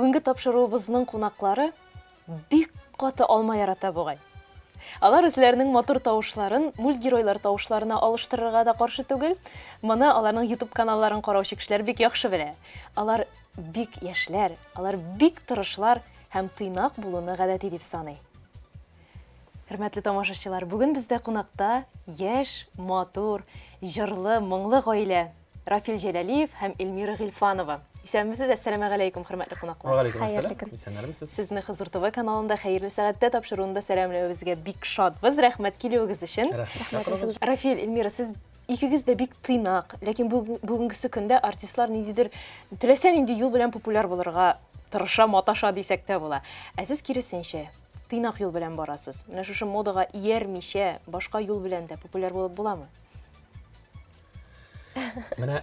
Бүгінгі тапшыруыбызның кунаклары бик каты алма ярата бугай. Алар үзләренең матур тавышларын мультгеройлар тавышларына алыштырырга да каршы түгел. Моны аларның YouTube каналларын караучы кешеләр бик яхшы белә. Алар бик яшьләр, алар бик тырышлар һәм тыйнак булуны гадәти дип саный. Хөрмәтле тамашачылар, бүген бездә кунакта яшь, матур, җырлы, моңлы гаилә Рафил Җәләлиев һәм Эльмира Гыйльфанова. Исәнмесез, ассаламу алейкум, хөрмәтле кунаклар. Ва алейкум ассалам. Исәнмесез. Сезне Хызыр ТВ каналында хәерле сәгатьтә тапшыруында сәламләүебезгә бик шатбыз. Рәхмәт килүегез өчен. Рәхмәт. Рафил, Эльмира, сез икегез дә бик тыйнак, ләкин бүгенгесе көндә артистлар ниндидер теләсә нинди юл белән популяр булырга тырыша, маташа дисәк тә була. Ә сез киресенчә тыйнак юл белән барасыз. Менә шушы модага иярмичә, башка юл белән дә популяр булып буламы? Менә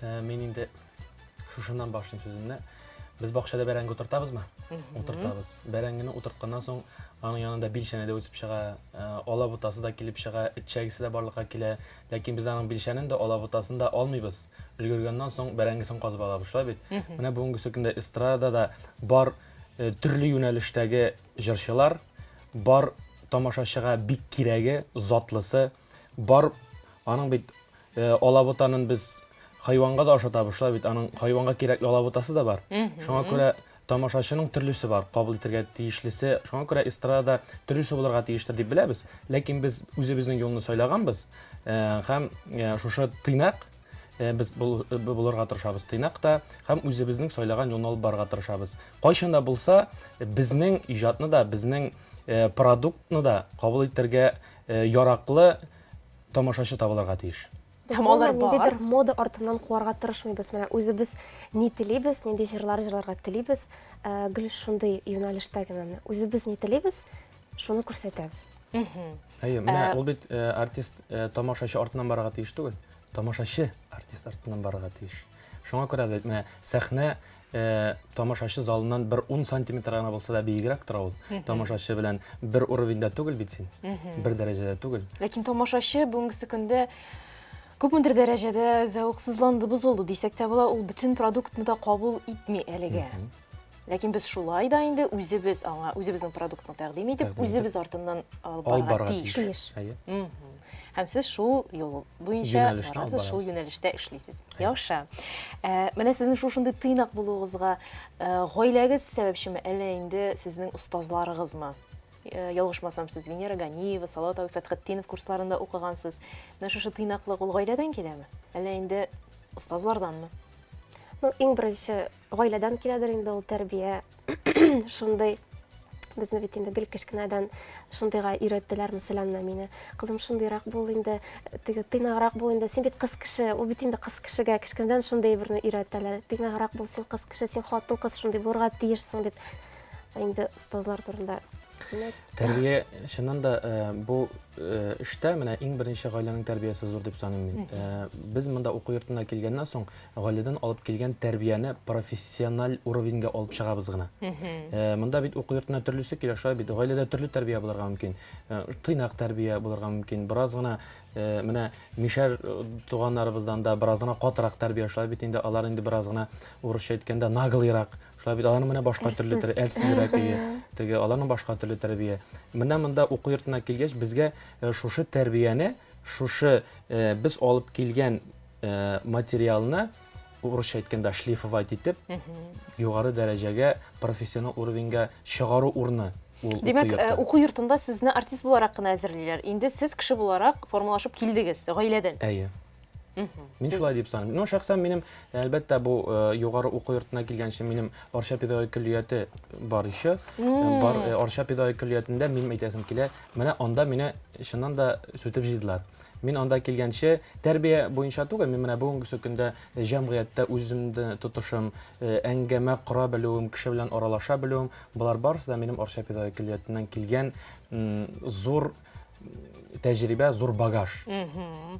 мен инде шушыннан башлыйм сүземне. Без бакчада бәрәңге утыртабызмы? Утыртабыз. Бәрәңгене утыртканнан соң аның янында билчәне дә үсеп чыга, алабутасы да килеп чыга, итчәгесе дә барлыкка килә. Ләкин без аның билчәнен дә алабутасын да алмыйбыз. Өлгергәннән соң бәрәңгесен казып алабыз, шулай бит. Менә бүгенге көндә эстрадада бар төрле юнәлештәге җырчылар, бар тамашачыга бик кирәге, затлысы, бар аның бит алабутанын без хайванга да ашатабыз, шулай бит. Аның хайванга кирәкле алабутасы да бар. Шуңа күрә тамашачының төрлесе бар, кабул итәргә тиешлесе. Шуңа күрә эстрадада төрлесе булырга тиештер дип беләбез. Ләкин без үзебезнең юлны сайлаганбыз һәм шушы тыйнак без булырга тырышабыз тыйнакта һәм үзебезнең сайлаган юлны алып барырга тырышабыз. Кайчанда булса безнең иҗатны да, безнең продуктны да кабул итәргә яраклы тамашачы табылырга тиеш. Һәм алар бар. Ниндидер мода артыннан куарга тырышмыйбыз. Менә үзебез ни телибез, нинди җырларга телибез, гел шундый юнәлештә генә. Үзебез ни телибез, шуны күрсәтәбез. Әйе, менә ул бит артист тамашачы артыннан барырга тиеш түгел. Тамашачы артист артыннан барырга тиеш. Шуңа күрә дә менә сәхнә тамашачы залыннан 10 сантиметр гына булса да биегрәк тора ул. Тамашачы белән бер уровеньдә түгел бит син. Бер дәрәҗәдә түгел. Ләкин тамашачы бүгенгесе көндә күпмендер дәрәҗәдә зәвыксызланды, бозылды дисәк тә була, ул бөтен продуктны да кабул итми әлегә. Ләкин без шулай да инде үзебез аңа үзебезнең продуктны тәкъдим итеп, үзебез артыннан алып барырга тиеш. Әйе. Һәм сез шул юл буенча барасыз, шул юнәлештә эшлисез. Яхшы. Менә сезнең шушындый тыйнак булуыгызга гаиләгез сәбәпчеме, әллә инде сезнең устазларыгызмы? Ялгышмасам, сез Венера Ганиева, Салатова, Фәтхетдинов курсларында укыгансыз. Менә шушы тыйнаклык ул гаиләдән киләме? Әллә инде устазларданмы? Ну, иң беренче гаиләдән киләдер инде ул тәрбия. Шундый безне бит инде гел кечкенәдән шундыйга өйрәттеләр, мәсәлән, мине. Кызым, шундыйрак бул инде, тыйнаграк бул инде. Син бит кыз кеше, ул бит инде кыз кешегә кечкенәдән шундый берне өйрәттеләр. Тыйнаграк бул, син кыз кеше, син хатын кыз, шундый булырга тиешсең дип. Инде устазлар турында Тәрбия чыннан да бу эштә менә иң беренче гаиләнең тәрбиясе зур дип саныйм мин. Без монда уку йортына килгәннән соң гаиләдән алып килгән тәрбияне профессиональ уровеньгә алып чыгабыз гына. Монда бит уку йортына төрлесе килә, шулай бит гаиләдә төрле тәрбия булырга мөмкин. Тыйнак тәрбия булырга мөмкин. Бераз гына менә мишәр туганнарыбыздан да бераз гына катырак тәрбия, шулай бит инде алар инде бераз гына урысча әйткәндә наглыйрак. Шулай бит аларның менә башка төрле әрсезрәк теге аларның башка төрле тәрбия. Менә монда уку йортына килгәч безгә шушы тәрбияне, шушы без алып килгән материалны урысча әйткәндә шлифовать итеп, югары дәрәҗәгә профессиональ уровеньгә чыгару урыны. Димәк, уку йортында сезне артист буларак кына әзерлиләр. Инде сез кеше буларак формалашып килдегез гаиләдән. Әйе. Мин шулай дип саныйм. Ну, шәхсән минем әлбәттә бу югары уку йортына килгәнче минем Арча педагогик көллияте бар ише. Бар Арча педагогик көллиятендә минем әйтәсем килә. Менә анда мине чыннан да сүтеп җыйдылар. Мин анда килгәнче тәрбия буенча түгел, мин менә бүгенге көндә җәмгыятьтә үземне тотышым, әңгәмә кора белүем, кеше белән аралаша белүем, булар барысы да минем Арча педагогик көллиятеннән килгән зур тәҗрибә, зур багаж.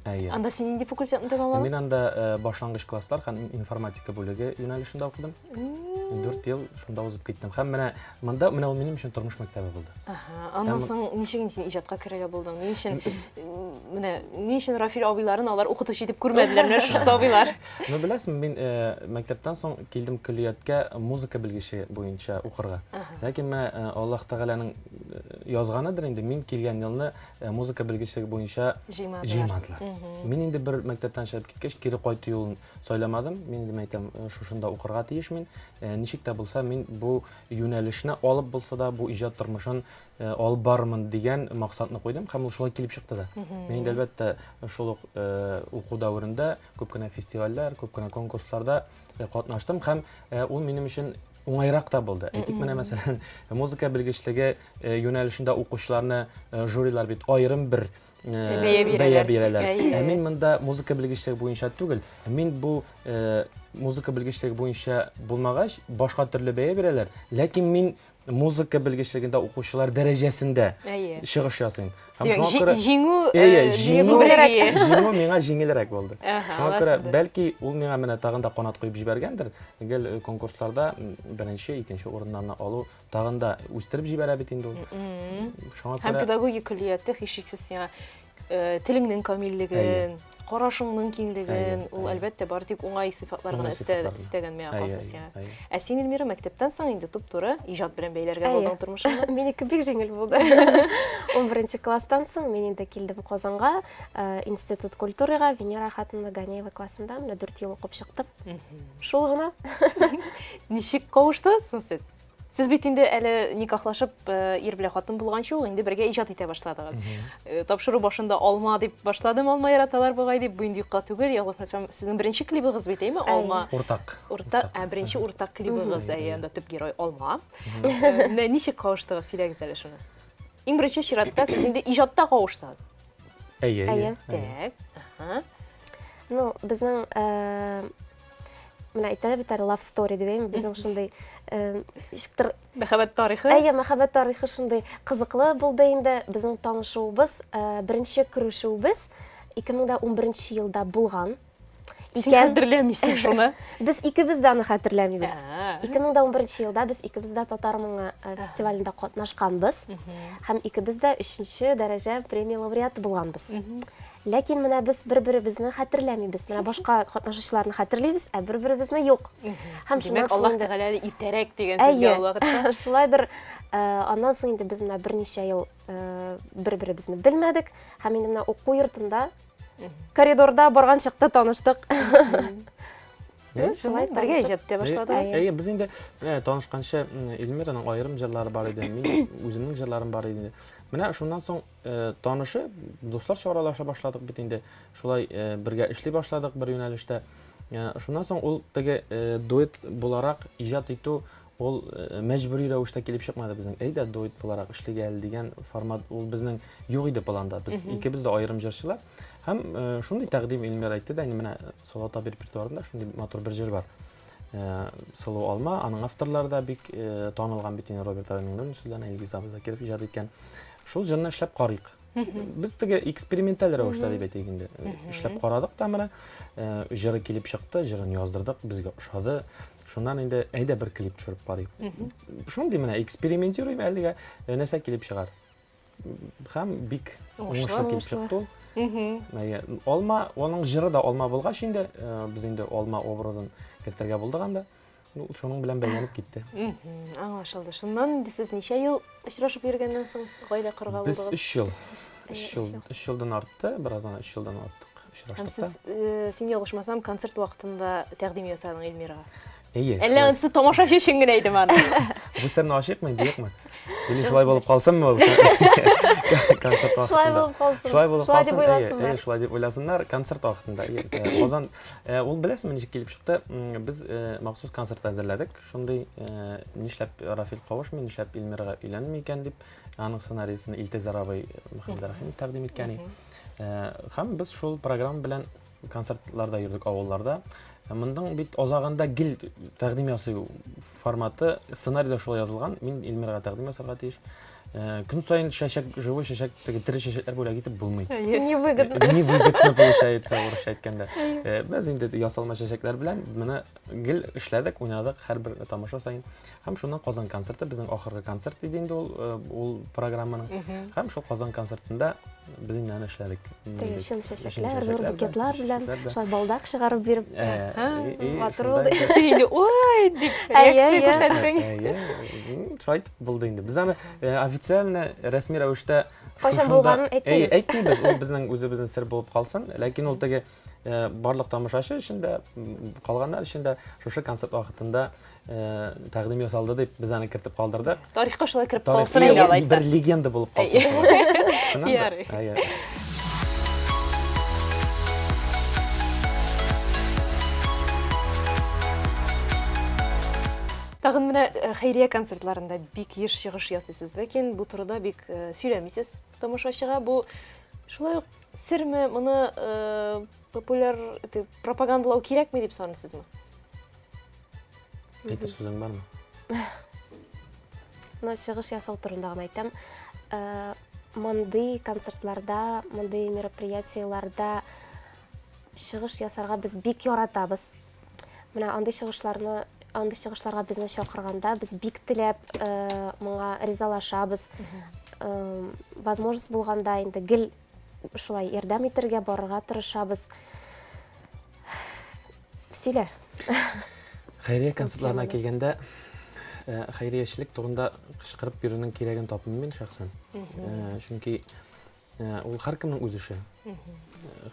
Әйе. Анда син инде факультетны тәмамладың? Мин анда башлангыч класслар һәм информатика бүлеге юнәлешендә укыдым. 4 ел шунда узып киттем. Һәм монда ул минем өчен тормыш мәктәбе булды. Аннан соң ничек син иҗатка керергә булдың? Ни өчен Рафил абыйларын алар укытучы дип күрмәделәр, менә шушы абыйлар? Ну беләсең, мин мәктәптән соң килдем көллияткә музыка белгече буенча укырга. Ләкин менә Аллаһ Тәгаләнең язганыдыр инде, мин килгән елны музыка белгечлеге буенча җыймадылар. Мин инде бер мәктәптән чыгып киткәч, кире кайту юлын сайламадым. Мин инде әйтәм, шушында укырга тиешмен. Ничек тә булса, мин бу юнәлешне алып булса да, бу иҗат тормышын алып бармын дигән максатны куйдым һәм ул шулай килеп чыкты да. Мин инде әлбәттә шул ук уку дәврендә күп кенә фестивальләр, күп кенә конкурсларда катнаштым һәм ул минем өчен уңайрак та булды. Әйтик менә мәсәлән, музыка белгечлеге юнәлешендә укучыларны жюрилар бит аерым бер бәя бирәләр. Мин монда музыка белгечлеге буенча түгел, мин бу музыка белгечлеге буенча булмагач, башка төрле бәя бирәләр. Ләкин мин музыка белгечлегендә укучылар дәрәҗәсендә чыгыш ясыйм. Җиңү миңа җиңелрәк булды. Шуңа күрә бәлки ул миңа менә тагын да канат куеп җибәргәндер. Гел конкурсларда беренче, икенче урыннарны алу тагын да үстереп җибәрә бит инде ул. Шуңа күрә һәм педагогик көллиятте һичшиксез сиңа телеңнең камиллеген, карашыңның киңлеген, ул әлбәттә бар тик уңай сыйфатлар гына истәгән миңа калса сиңа. Ә син Эльмира мәктәптән соң инде туп-туры иҗат белән бәйләргә булдың тормышыңда? Минеке бик җиңел булды. 11 класстан соң мин инде килдем Казанга, институт культурага, Венера Хатынова Ганиева классында, менә 4 ел укып чыктым. Шул гына. Ничек кавыштыңыз сез? Сез бит инде әле никахлашып, ир белән хатын булганчы ул инде бергә иҗат итә башладыгыз. Тапшыру башында алма дип башладым, алма яраталар бугай дип, бу инде юкка түгел, ягъни сезнең беренче клибыгыз бит, әйме? Алма. Уртак. Беренче уртак клибыгыз, анда төп герой алма. Менә ничек кавыштыгыз, сөйләгез әле шуны. Иң беренче чиратта сез инде иҗатта кавыштыгыз. Әйе. Так. Ну, безнең менә әйтәләр бит love story дибәйме, безнең шундый ишектер Мәхәббәт тарихы. Мәхәббәт тарихы шундый кызыклы булды инде. Безнең танышуыбыз, беренче күрешүебез 2011 елда булган. Син хәтерләмисең шуны? Без икебез дә аны хәтерләмибез. 2011 елда без икебез дә Татар моңы фестивалендә катнашканбыз һәм икебез дә 3нче дәрәҗә премия лауреаты булганбыз. Ләкин менә без бер-беребезне хәтерләмибез. Менә башка катнашучыларны хәтерлибез, ә бер-беребезне юк. Һәм шуңа Аллаһ Тәгалә иртәрәк дигән сезгә вакытта. Шулайдыр. Аннан соң инде без менә берничә ел бер-беребезне белмәдек. Һәм инде менә уку йортында коридорда барган чакта таныштык. Шулай бергә иҗат итә башладыгыз. Әйе, без инде танышканча Эльмираның аерым җырлары бар иде, мин үземнең җырларым бар иде. Менә шуннан соң танышы, дуслар чыгаралаша башладык бит инде. Шулай бергә эшли башладык бер юнәлештә. Шуннан соң ул теге дуэт буларак иҗат итү ул мәҗбүри рәвештә килеп чыкмады безнең. Әйдә дуэт буларак эшлегә дигән формат ул безнең юк иде планда. Без икебез дә аерым җырчылар. Һәм шундый тәкъдим Эльмира әйтте дә, менә Солата репертуарында шундый матур бер җыр бар. Сылу алма, аның авторлары да бик танылган бит инде Роберт Авенның сүзләренә Илгиз абый Закиров иҗат иткән. Шул җырны эшләп карыйк. Без теге эксперименталь рәвештә дип әйтик инде. Эшләп карадык та менә җыры килеп чыкты, җырын яздырдык, безгә ошады. Шуннан инде әйдә бер клип төшереп карыйк. Шундый менә экспериментируем, әлегә нәрсә килеп чыгар. Һәм бик уңышлы килеп чыкты. Алма, аның җыры да алма булгач инде, без инде алма образын кертергә булдык анда. Шуның белән бәйләнеп китте. Аңлашылды. Шуннан инде сез ничә ел очрашып йөргәннән соң гаилә корырга булдыгыз? Без 3 елдан артты, бераздан 3 елдан артык очраштык та. Син ялгышмасам, концерт вакытында тәкъдим ясадың Эльмирага. Әйе. Әллә анысы тамашачы өчен генә идеме аны? Бу сәрне ашыкмы, юкмы? Мин шулай булып калсаммы ул? Концерт вакытында. Шулай булып калсын. Әйе, шулай дип уйласыннар концерт вакытында. Казан ул беләсезме ничек килеп чыкты? Без махсус концерт әзерләдек. Шундый нишләп Рафил Кавышмый, нишләп Эльмирага өйләнми икән дип аның сценарийсын Илтезар абый Мөхәммәд Рәхим тәкъдим иткән. Һәм без шул программа белән концертларда йөрдек авылларда. Мондың бит азагында гил тәкъдим ясый форматы, сценарийда шулай язылган. Мин Эльмирага тәкъдим ясарга тиеш. Күн сайын шәшәк, живой шәшәк, теге шәшәкләр бүләк итеп булмый. Невыгодно. Невыгодно получается, урысча әйткәндә. Без инде ясалма шәшәкләр белән моны гел эшләдек, уйнадык һәрбер тамаша сайын. Һәм шуннан Казан концерты, безнең ахыргы концерт иде инде ул программаның. Һәм шул Казан концертында без инде аны эшләдек. Теге шын шәшәкләр, зур букетлар белән, шулай балдак чыгарып биреп. Батыр булды. Син ой дип реакция күрсәтсәң. Шулай булды инде. Без аны официально рәсми рәвештә Кайчан булганын әйтмәйбез. Әйтмибез, ул безнең үзебезнең сер булып калсын, ләкин ул теге барлык тамашачы өчендә, калганнар өчендә шушы концерт вакытында тәкъдим ясалды дип без аны кертеп калдырдык. Тарихка шулай кирип калсын инде алайса. Бер легенда булып калсын. Ярый. Тагын менә хәйрия концертларында бик еш чыгыш ясыйсыз, ләкин бу турыда бик сөйләмисез тамашачыга. Бу шулай ук серме, моны популяр пропагандалау кирәкме дип саныйсызмы? Әйтер сүзең бармы? Моны чыгыш ясау турында гына әйтәм. Мондый концертларда, мондый мероприятияларда чыгыш ясарга без бик яратабыз. Менә андый чыгышларга безне чакырганда без бик теләп моңа ризалашабыз. Возможность булганда инде гел шулай ярдәм итәргә барырга тырышабыз. Сөйлә. Хәйрия концертларына килгәндә, хәйриячелек турында кычкырып йөрүнең кирәген тапмыйм мин шәхсән. Чөнки ул һәркемнең үз эше.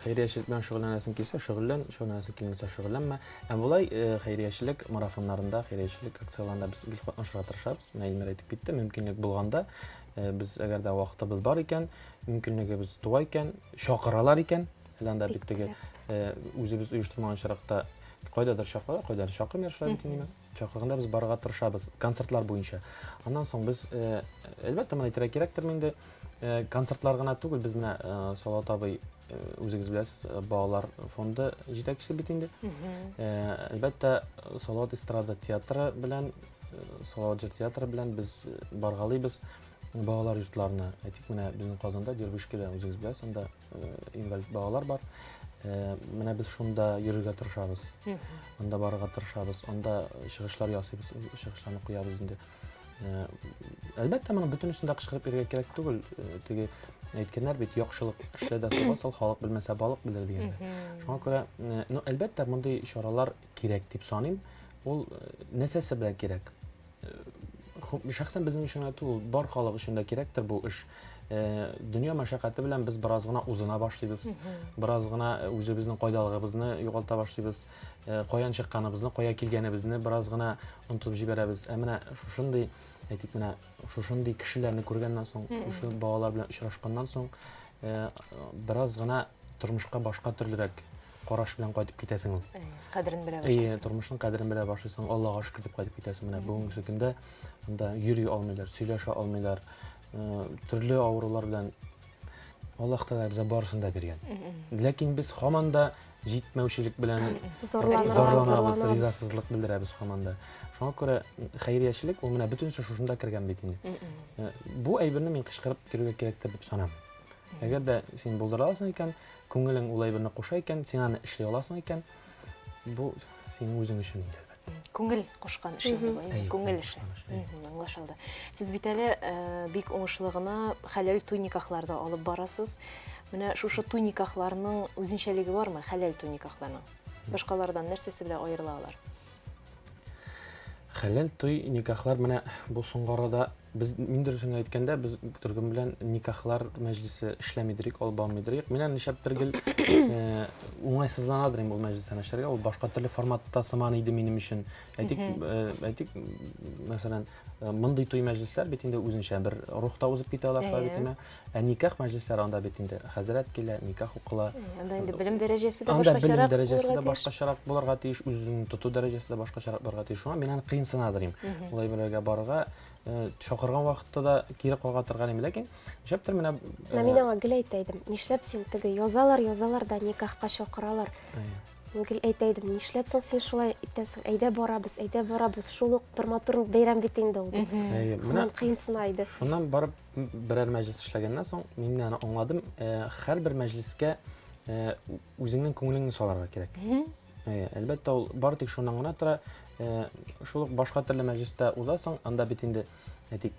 Хәйриячелек белән шөгыльләнәсең килсә, шөгыльлән, шөгыльләнәсең килмәсә, шөгыльләнмә. Булай хәйриячелек марафоннарында, хәйриячелек акцияларында без бик катнашырга тырышабыз. Менә Илмир әйтеп китте, мөмкинлек булганда, без әгәр дә вакытыбыз бар икән, мөмкинлегебез туа икән, чакыралар икән, фәлән дә бик теге үзебез оештырмаган чиракта кайдадыр чакыралар, кайдадыр чакырмыйлар, шулай димме. Чакырганда без барырга тырышабыз концертлар буенча. Аннан соң без әлбәттә моны әйтергә кирәктер инде. Концертлар гына түгел, без менә Салават абый үзегез беләсез, балалар фонды җитәкчесе бит инде. Әлбәттә Салават эстрада театры белән, Салават җыр театры белән без баргалыйбыз балалар йортларына. Әйтик, менә безнең Казанда Дербышкида үзегез беләсез, анда инвалид балалар бар. Менә без шунда йөрергә тырышабыз. Анда барырга тырышабыз. Анда чыгышлар ясыйбыз, чыгышларны куябыз инде. Әлбәттә, моны бөтен өстендә кычкырып йөрергә кирәк түгел. Теге әйткәннәр бит, яхшылык эшләдә сал, халык белмәсә балык белер дигәннәр. Шуңа күрә, әлбәттә, мондый чаралар кирәк дип саныйм. Ул нәрсәсе белән кирәк? Шәхсән безнең өчен түгел, бар халык өчен дә кирәктер бу эш. Дөнья мәшәкате белән без бераз гына узына башлыйбыз. Бераз гына үзебезнең кайдалыгыбызны югалта башлыйбыз. Каян чыкканыбызны, кая килгәнебезне бераз гына онытып җибәрәбез. Менә шушындый, әйтик, менә шушындый кешеләрне күргәннән соң, шушы балалар белән очрашканнан соң, бераз гына тормышка башка төрлерәк караш белән кайтып китәсең ул. Кадерен белә башлыйсың. Тормышның кадерен белә башлыйсың. Аллага шөкер дип кайтып китәсең. Менә бүгенге көндә анда йөри алмыйлар, сөйләшә алмыйлар. Төрле авырулар белән Аллаһ Тәгалә безгә барысын да биргән. Ләкин без һаман да җитмәүчелек белән зарланабыз, ризасызлык белдерәбез һаман да. Шуңа күрә хәйриячелек ул менә бөтен шушында кергән бит инде. Бу әйберне мин кычкырып йөрергә кирәктер дип санам. Әгәр дә син булдыра аласың икән, күңелең ул әйберне куша икән, син аны эшли аласың икән, бу синең үзең өчен инде. Күңел кушкан эш инде бу, күңел эше. Аңлашылды. Сез бит әле бик уңышлы гына хәләл туй никахларда алып барасыз. Менә шушы туй никахларның үзенчәлеге бармы, хәләл туй никахларның? Башкалардан нәрсәсе белән аерылалар? Хәләл туй никахлар менә бу соңгы арада без мин дөресен әйткәндә без Төркем белән никахлар мәҗлесе эшләмидерик, алып бармыйдырик. Менә нишәптер гел уңайсызланадыр бу мәҗлестә эшләргә. Ул башка төрле форматта сыман иде минем өчен. Әйтик, мәсәлән, мондый туй мәҗлесләр бит инде үзенчә бер рухта узып китә алар шулай бит инде. Никах мәҗлесләре анда бит инде хәзрәт килә, никах укыла. Анда инде белем дәрәҗәсе дә Анда башкачарак. белем дәрәҗәсе дә башкачарак булырга тиеш, үзен тоту дәрәҗәсе дә башкачарак булырга тиеш. Шуңа мин аны кыенсынадыр. Улай белергә барырга чакырган вакытта да кире кага торган идем, ләкин шәптер менә Мин аңа гел әйтәйдем. Нишләп син теге язалар да никахка чакыралар. Мен гел әйтәйдем, нишләпсең син шулай итәсең? Әйдә барабыз. Шул ук бер матур бәйрәм бит инде ул. Менә Кыен сынайды. шуннан барып берәр мәҗлес эшләгәннән соң мин аны аңладым. Һәрбер мәҗлескә үзеңнең күңелеңне саларга кирәк. Әлбәттә ул бары тик шуннан гына тора. Шул ук башка төрле мәҗлестә узасың, анда бит инде әйтик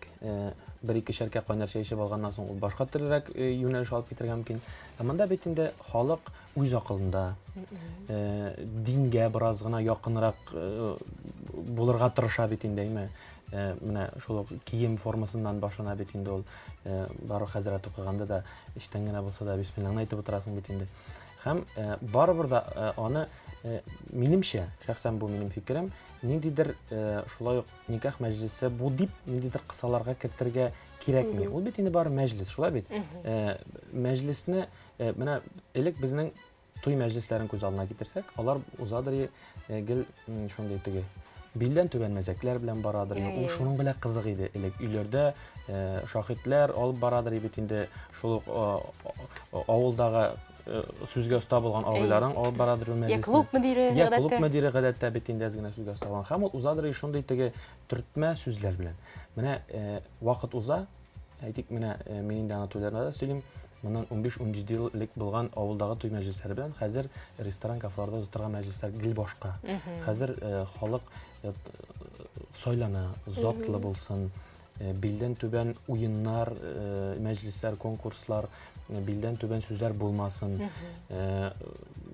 бер-ике шәркә кайнар чәй эчеп алганнан соң ул башка төрлерәк юнәлеш алып китергә мөмкин. Монда бит инде халык үз акылында, дингә бераз гына якынрак булырга тырыша бит инде, менә шул кием формасыннан башлана бит инде ул. Бары хәзрәт укыганда да иштән генә булса да бисмиллаһны әйтеп утырасың бит инде. Һәм барыбер да аны минемчә, шәхсән бу минем фикерем, ниндидер шулай ук никах мәҗлесе бу дип ниндидер кысаларга кертергә кирәкми. Ул бит инде бары мәҗлес, шулай бит. Мәҗлесне менә элек безнең туй мәҗлесләрен күз алдына китерсәк, алар узадыр гел шундый теге билдән түбән мәзәкләр белән барадыр. Ул шуның белән кызык иде. Элек өйләрдә шаһитләр алып барадыр бит инде шул авылдагы сүзгә оста булган авылларың алып барадыр мәҗлесне. Клуб мөдире гадәттә бит инде генә сүзгә оста булган. Һәм ул узадыр шундый теге төртмә сүзләр белән. Менә вакыт уза, әйтик менә мин инде аны туйларда да сөйлим. Моннан 15-17 ел элек булган авылдагы туй мәҗлесләре белән хәзер ресторан, кафеларда узтырган мәҗлесләр гел башка. Хәзер халык сайлана, затлы булсын, билдән түбән уеннар, мәҗлесләр, конкурслар, билдән түбән сүзләр булмасын.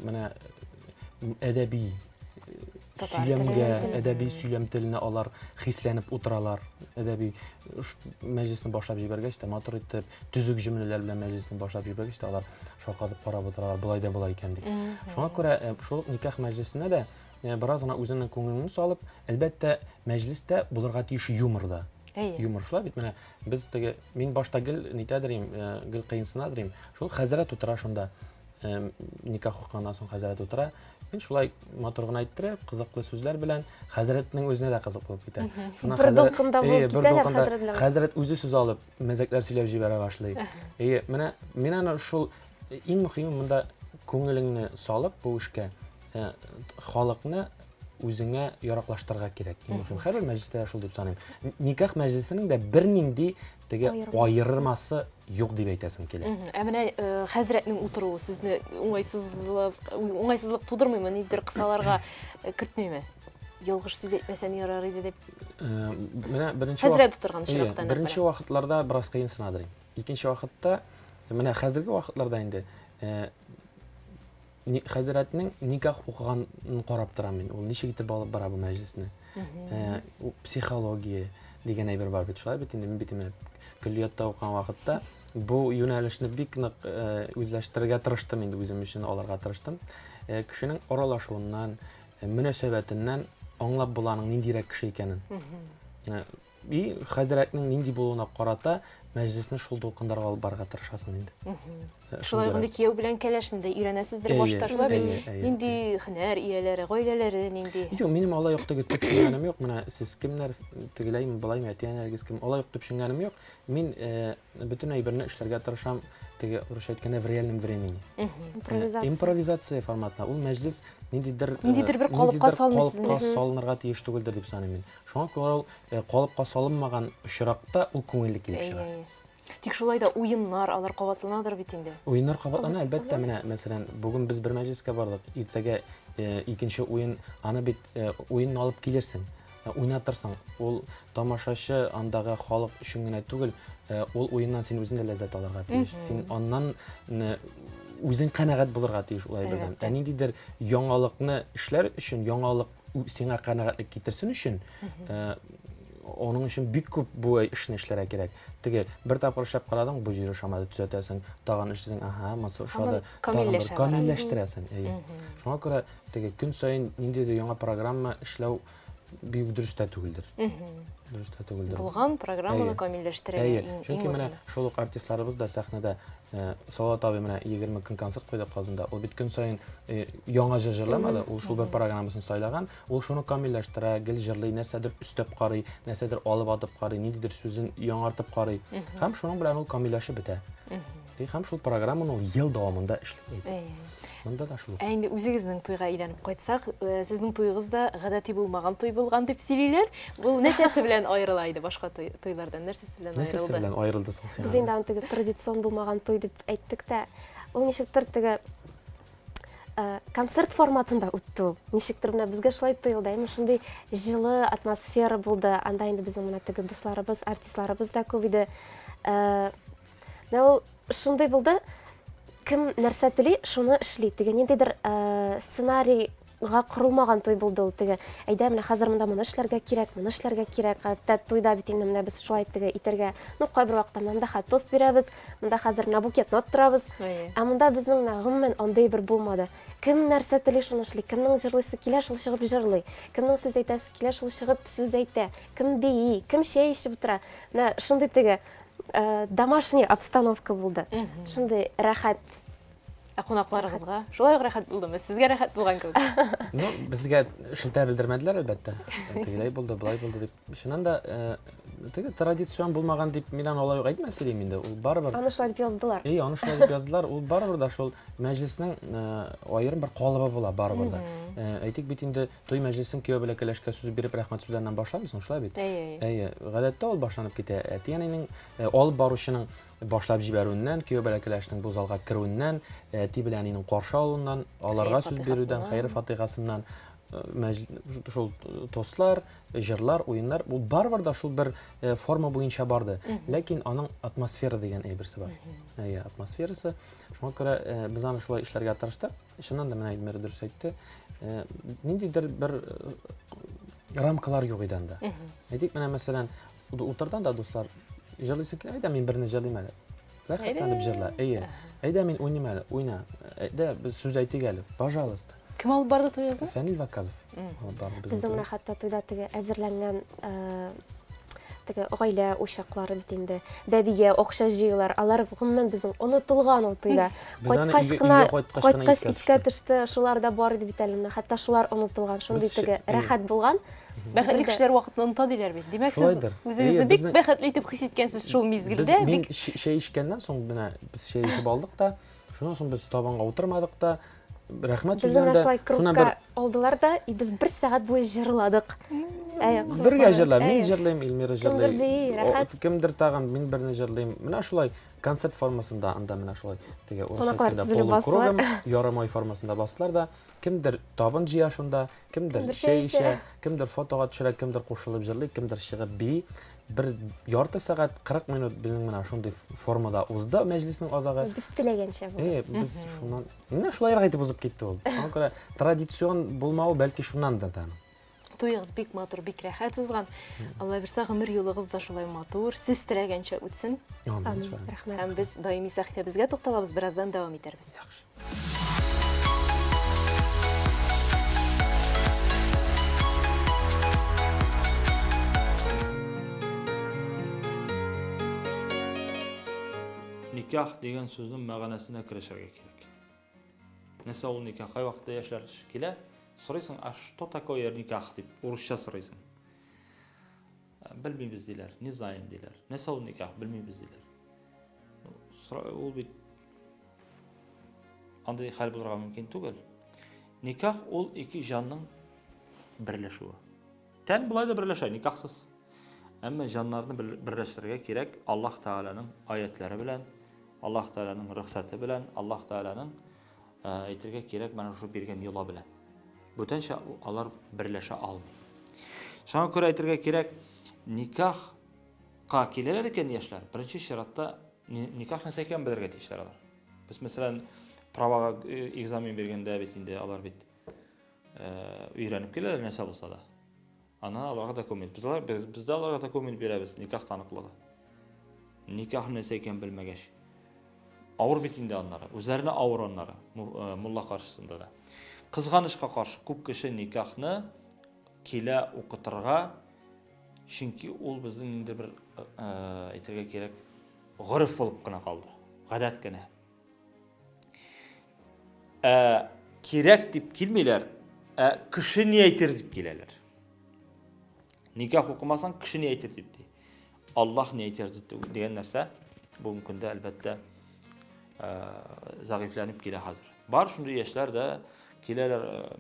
Менә әдәби сөйләм теленә алар хисләнеп утыралар. Әдәби мәҗлесне башлап җибәргәч тә матур итеп, төзүк җөмләләр белән мәҗлесне башлап җибәргәч тә алар шаккатып карап утыралар. Булай да булай икән дип. Шуңа күрә шул никах мәҗлесенә дә бераз гына үзенең күңелен салып, әлбәттә мәҗлестә булырга тиеш юмор да. Юмор шулай бит. Менә без теге мин башта гел нитәдерим, гел кыенсынадырым. Шул хәзрәт утыра шунда. Никах укыганнан соң хәзрәт утыра. Мин шулай матур гына әйттереп, кызыклы сүзләр белән хәзрәтнең үзенә дә кызык булып китә. Бер дулкында булып китә хәзрәт үзе сүз алып, мәзәкләр сөйләп җибәрә башлый. Менә мин аны шул иң мөһиме монда күңелеңне салып бу эшкә халыкны үзеңә яраклаштырырга кирәк. Иң мөһим һәр мәҗлестә шул дип саныйм. Никах мәҗлесенең дә бернинди теге айырмасы юк дип әйтәсем килә. Менә хәзрәтнең утыруы сезне уңайсызлык тудырмыймы, нидер кысаларга кертмәйме? Ялгыш сүз әйтмәсәм ярар иде дип. Менә хәзрәт утырган чираттан. Беренче вакытларда бераз кыенсынадыр. Икенче вакытта, менә хәзерге вакытларда инде хәзрәтнең никах укыганын карап торам мин. Ул ничек итеп алып бара бу мәҗлесне? Психология дигән әйбер бар бит. Шулай бит инде мин битемә көллиятта укыган вакытта бу юнәлешне бик нык үзләштерергә тырыштым инде, үзем өчен аларга тырыштым. Кешенең аралашуыннан, мөнәсәбәтеннән аңлап буланың ниндирәк кеше икәнен. Хәзрәтнең нинди булуына карата мәҗлесне шул дулкындарга алып барырга тырышасың инде. Шулай гында кияү белән кәләшендә өйрәнәсездер башта, шулай бит. Нинди һөнәр ияләре, гаиләләре нинди? Юк, минем алай юк теге төпшенгәнем юк. Менә сез кемнәр тегеләйме, булаймы, әтиәнәргез кем? Алай юк төпшенгәнем юк. Мин бөтен әйберне эшләргә тырышам. Теге русча әйткәндә в реальном времени. Импровизация форматында. Ул мәҗлес ниндидер бер калыпка салынырга тиеш түгелдер дип саныйм мин. Шуңа күрә ул калыпка салынмаган очракта ул күңелле килеп чыга. Тик шулай да уеннар, алар кабатланадыр бит инде. Уеннар кабатлана, әлбәттә, менә мәсәлән, бүген без бер мәҗлескә бардык. Иртәгә икенче уен, аны бит уенны алып килерсең, уйнатырсың. Ул тамашачы андагы халык өчен генә түгел, ул уеннан син үзең дә ләззәт алырга тиеш. Син аннан үзең канәгать булырга тиеш ул әйбердән. Ниндидер яңалыкны эшләр өчен, яңалык сиңа канәгатьлек китерсен өчен, onun için бик күп бу эшне эшләргә кирәк. Теге бер тапкыр эшләп карадың, бу җире шамады төзәтәсең, тагын эшләсәң, маса шулай камилләштерәсең. Шуңа күрә теге көн саен ниндидер яңа программа эшләү бик дөрес тә түгелдер. Булган программаны камилләштерергә иң Чөнки менә шул ук артистларыбыз да сәхнәдә Салават абый менә 20 көн концерт куйды Казанда. Ул бит көн саен яңа җырламады. Ул шул бер программасын сайлаган. Ул шуны камилләштерә, гел җырлый, нәрсәдер өстәп карый, нәрсәдер алып атып карый, ниндидер сүзен яңартып карый. Һәм шуның белән ул камилләшеп бетә. Һәм шул программаны ул ел дәвамында эшләй. Монда да шул. Инде үзегезнең туйга әйләнеп кайтсак, сезнең туйыгызда гадәти булмаган туй булган дип сөйлиләр. Бу нәрсәсе белән аерыла иде башка туйлардан? Нәрсәсе белән Нәрсәсе аерылды? белән аерылды соң син? Без инде аны теге традицион булмаган туй дип әйттек тә, ул ничектер теге концерт форматында үтте ул. Ничектер менә безгә шулай тоелды. Әмма шундый җылы атмосфера булды. Анда инде безнең менә теге дусларыбыз, артистларыбыз да күп иде. Менә ул шундый булды. Кем нәрсә тели, шуны эшли. Теге ниндидер сценарийга корылмаган туй булды ул. Теге әйдә менә хәзер монда моны эшләргә кирәк, моны эшләргә кирәк. Хәтта туйда бит инде менә без шулай теге итәргә, ну кайбер вакытта монда тост бирәбез, монда хәзер менә букетны аттырабыз. Ә монда безнең менә гомумән андый бер булмады. Кем нәрсә тели, шуны эшли. Кемнең җырлыйсы килә, шул чыгып җырлый. Кемнең сүз әйтәсе килә, шул чыгып сүз әйтә. Кем бии, кем чәй эчеп утыра. Менә шундый теге домашний обстановка булды. Шундый рәхәт. Ә кунакларыгызга шулай ук рәхәт булдымы? Сезгә рәхәт булган кебек. Ну, безгә шылта белдермәделәр әлбәттә. Тегеләй булды, булай булды дип. Шуннан да теге традицион булмаган дип мин алай ук әйтмәс идем инде. Ул барыбер. Аны шулай дип яздылар. Аны шулай дип яздылар. Ул барыбер да шул мәҗлеснең аерым бер калыбы була барыбер да. Әйтик бит инде туй мәҗлесен кияү белән кәләшкә сүз биреп рәхмәт сүзләреннән башлабыз, шулай бит. Гадәттә ул башланып китә. Әтиянең алып баручының башлап җибәрүеннән, кияү белән кәләшнең бу залга керүеннән, әти белән инең каршы алуыннан, аларга сүз бирүдән, хәйр фатихасыннан шул тостлар, җырлар, уеннар, ул барыбер да шул бер форма буенча барды. Ләкин аның атмосфера дигән әйберсе бар. Атмосферасы. Шуңа күрә без аны шулай эшләргә тырыштык. Шуннан да менә Эльмира дөрес әйтте. Ниндидер бер рамкалар юк иде анда. Әйтик, менә мәсәлән, утырдан да дуслар җырлыйсы килә, әйдә мин берне җырлыйм әле. Рәхәтләнеп җырла. Әйдә мин уйныйм әле, уйна. Әйдә без сүз әйтик әле. Пожалуйста. Кем алып барды туйыгызны? Фәнил Ваказов. Алып барды Безнең менә хәтта туйда теге әзерләнгән теге гаилә учаклары бит инде. Бәбигә акча җыйлар. Алар гомумән безнең онытылган ул туйда. Кайткач искә төште. Шулар да бар иде бит әле. Хәтта шулар онытылган. Шундый теге рәхәт булган. Бәхетле кешеләр вакытны оныта диләр бит. Димәк, сез үзегезне бик бәхетле итеп хис иткәнсез шул мизгелдә. Мин чәй эчкәннән соң менә без чәй эчеп алдык та, шуннан соң без табанга утырмадык та, рәхмәт сүзләрендә шуны бер алдылар да, без 1 сәгать буе җырладык. Бергә җырлап, мин җырлыйм, Эльмира җырлый. Кемдер тагын, мин берне җырлыйм. Менә шулай концерт формасында анда менә шулай теге урысчада полукругом, ярым ай формасында бастылар да, кемдер табын җыя шунда, кемдер чәй эчә, кемдер фотога төшерә, кемдер кушылып җырлый, кемдер чыгып бии. Бер ярты сәгать 40 минут безнең менә шундый формада узды мәҗлеснең азагы. Без теләгәнчә булды. Без шуннан менә шулай әйтеп узып китте ул. Аңа күрә традицион булмау бәлки шуннан да. Туйыгыз бик матур, бик рәхәт узган. Алла бирсә гомер юлыгыз да шулай матур, сез теләгәнчә үтсен. Амин. Рәхмәт. Һәм без даими сәхифәбезгә тукталабыз, бераздан дәвам итәрбез. Nikah degan so'zning ma'nosini kirishirga kerak. Нәрсә ул никах? Кай вакытта яшәр килә? Сорыйсың, а что такое никах дип урысча сорыйсың. Белмибез диләр, не знаем диләр. Нәрсә ул никах? Белмибез диләр. Ул бит андый хәл булырга мөмкин түгел. Никах ул ике җанның берләшүе. Тән булай да берләшә, никахсыз. Әмма җаннарны берләштерергә кирәк Аллаһ Тәгаланың аятлары белән, Аллаһ Тәгаланың рөхсәте белән, Аллаһ Тәгаланың әйтергә кирәк менә шу биргән юла белән. Бүтәнчә алар берләшә алмый. Шуңа күрә әйтергә кирәк, никахка киләләр икән яшьләр. Беренче чиратта никах нәрсә икән белергә тиешләр алар. Без мәсәлән правага экзамен биргәндә бит инде алар бит өйрәнеп киләләр нәрсә булса да. Ана аларга документ. Бездә аларга документ бирәбез, никах таныклыгы. Никах нәрсә икән белмәгәч. Авыр бит инде аннары. Үзләренә авыр аннары, мулла каршысында да. Кызганычка каршы күп кеше никахны килә укытырга, чөнки ул безнең инде бер әйтергә кирәк, гырыф булып кына калды. Гадәт кенә. Кирәк дип килмиләр, кеше ни әйтер дип киләләр. Никах укымасаң кеше ни әйтер дип ди. Аллаһ ни әйтер дигән нәрсә бүгенге көндә әлбәттә зәгыйфләнеп килә хәзер. Бар шундый яшьләр дә киләләр,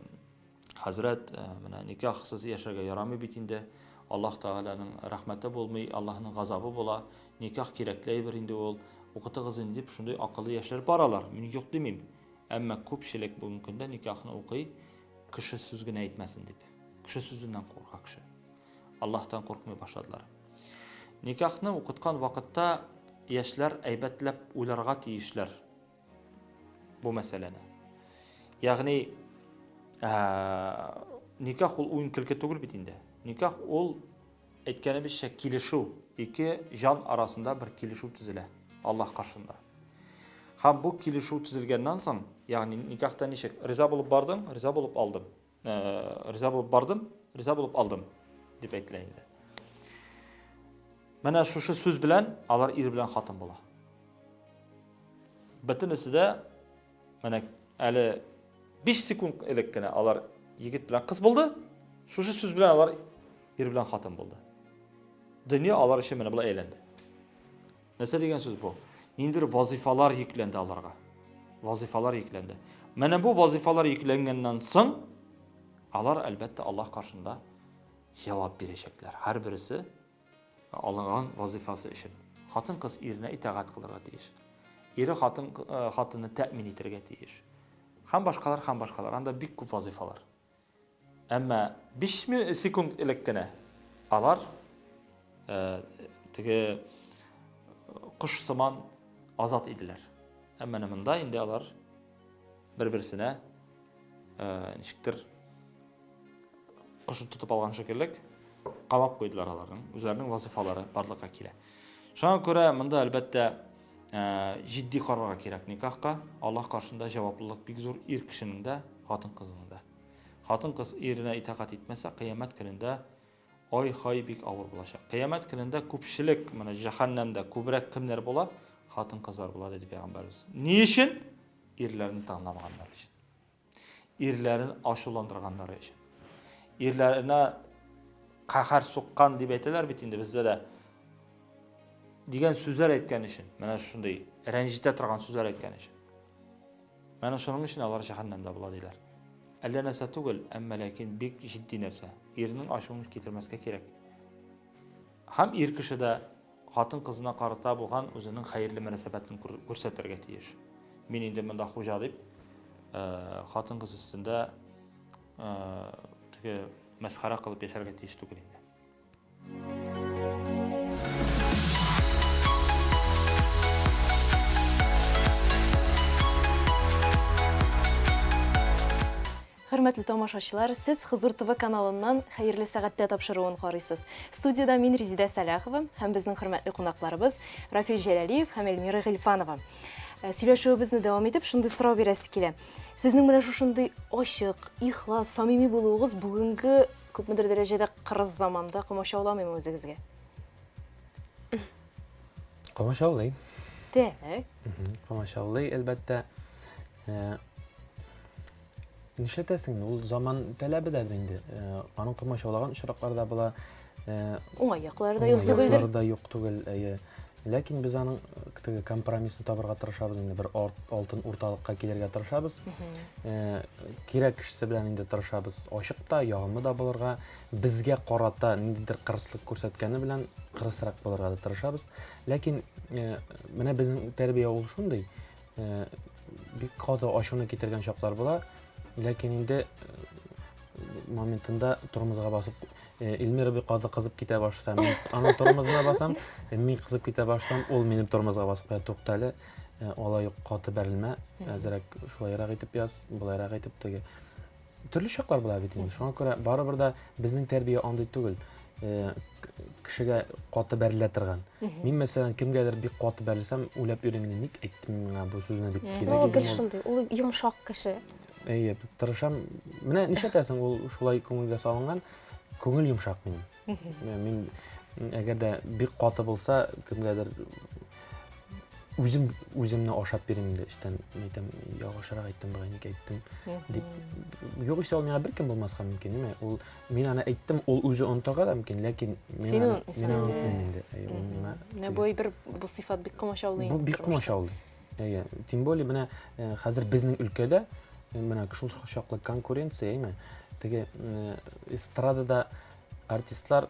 хәзрәт, менә никахсыз яшәргә ярамый бит инде. Аллаһ Тәгаләнең рәхмәте булмый, Аллаһның газабы була. Никах кирәкле бер инде ул. Укытыгыз инде дип шундый акыллы яшьләр баралар. Мин юк димим. Әмма күпчелек бүгенге көндә никахны укый, кеше сүз генә әйтмәсен дип. Кеше сүзеннән курка кеше. Аллаһтан куркмый башладылар. Никахны укыткан вакытта яшьләр әйбәтләп уйларга тиешләр бу мәсьәләне. Ягъни никах ул уен көлке түгел бит инде. Никах ул әйткәнебезчә килешү, ике жан арасында бер килешү төзелә Аллаһ каршында. Һәм бу килешү төзелгәннән соң, ягъни никахта ничек? Риза булып бардым, риза булып алдым. Риза булып бардым, риза булып алдым дип әйтелә инде. Менә шушы сүз белән алар ир белән хатын була. Бөтенесе дә менә әле 5 секунд элек кенә алар егет белән кыз булды. Шушы сүз белән алар ир белән хатын булды. Дөнья алар өчен менә булай әйләнде. Нәрсә дигән сүз бу? Ниндидер вазифалар йөкләнде аларга. Вазифалар йөкләнде. Менә бу вазифалар йөкләнгәннән соң алар әлбәттә Аллаһ каршында җавап бирәчәкләр. Һәр берсе алынган вазифасы өчен. Хатын кыз иренә итагать кылырга тиеш. Ире хатынны тәэмин итәргә тиеш. Һәм башкалар. Анда бик күп вазифалар. Әмма 5 секунд элек кенә алар теге куш сыман азат иделәр. Әмма монда инде алар бер-берсенә ничектер кушын тотып алган шикеллек камап куйдылар аларның. Үзләренең вазифалары барлыкка килә. Шуңа күрә монда әлбәттә җитди карарга кирәк никахка. Аллаһ каршында җаваплылык бик зур ир кешенең дә, хатын кызның да. Хатын кыз иренә итагать итмәсә, кыямәт көнендә ай-хай бик авыр булачак. Кыямәт көнендә күпчелек, менә җәһәннәмдә күбрәк кемнәр була? Хатын кызлар була диде Пәйгамбәрбез. Ни өчен? Ирләрне таңламаганнар өчен. Ирләрен ачуландырганнары өчен. Ирләренә каһар суккан дип әйтәләр бит инде бездә дә. Дигән сүзләр әйткән өчен, менә шундый рәнҗитә торган сүзләр әйткән өчен. Менә шуның өчен алар җәһәннәмдә була диләр. Әллә нәрсә түгел, әмма ләкин бик җитди нәрсә. Ирнең ачуын китермәскә кирәк. Һәм ир кеше дә хатын кызына карата булган үзенең хәерле мөнәсәбәтен күрсәтергә тиеш. Мин инде монда хуҗа дип, хатын кыз өстендә теге мәсхәрә кылып яшәргә тиеш түгел инде. Хөрмәтле тамашачылар, сез Хызур ТВ каналыннан хәерле сәгатьтә тапшыруын карыйсыз. Студияда мин Резидә Сәләхова һәм безнең хөрмәтле кунакларыбыз Рафил Җәләлиев һәм Эльмира Гыйльфанова. Сөйләшүебезне дәвам итеп, шундый сорау бирәсе килә. Сезнең менә шушындый ачык, ихлас, самими булуыгыз бүгенге күпмедер дәрәҗәдә кырыс заманда комачауламыймы үзегезгә? Комачаулый. Тәк. Комачаулый, әлбәттә. Нишләтәсең, ул заман тәләбе дә инде. Аның комачаулаган очракларда була. Уңай яклары да юк түгелдер. Яклары да юк түгел. Ләкин без аның компромиссны табырга тырышабыз инде, бер алтын урталыкка килергә тырышабыз. Кирәк кешесе белән инде тырышабыз. Ачык та, ягымлы да булырга, безгә карата ниндидер кырыслык күрсәткәне белән кырысрак булырга да тырышабыз. Ләкин менә безнең тәрбия ул шундый. Бик каты ачуны китергән чаклар була. Ләкин инде моментында тормозга басып, Эльмира бик каты кызып китә башласа, мин аның тормозына басам, мин кызып китә башласам, ул минем тормозга басып, туктале, алай ук каты бәрелмә, әзрәк шулайрак итеп яз, булайрак итеп теге. Төрле чаклар була бит инде. Шуңа күрә барыбер дә безнең тәрбия андый түгел. Кешегә каты бәрелә торган. Мин мәсәлән кемгәдер бик каты бәрелсәм, уйлап йөрим, ник әйттем миңа бу сүзне дип Ул гел шундый, ул йомшак кеше. Әйе, тырышам. Менә нишләтәсең, ул шулай күңелгә салынган, күңел йомшак минем. Мин әгәр дә бик каты булса, кемгәдер үземне ашап бирим инде, иштән әйтәм, ягышрак әйттем, ник әйттем дип. Югыйсә ул миңа беркем булмаска мөмкин, ниме? Ул мин аны әйттем, ул үзе онтырга да мөмкин, ләкин мин аны инде. Бу бер бу сыйфат бик комачаулый. Бу бик комачаулый. Тем более менә хәзер безнең өлкәдә менә шул чаклы конкуренция, теге эстрадада артистлар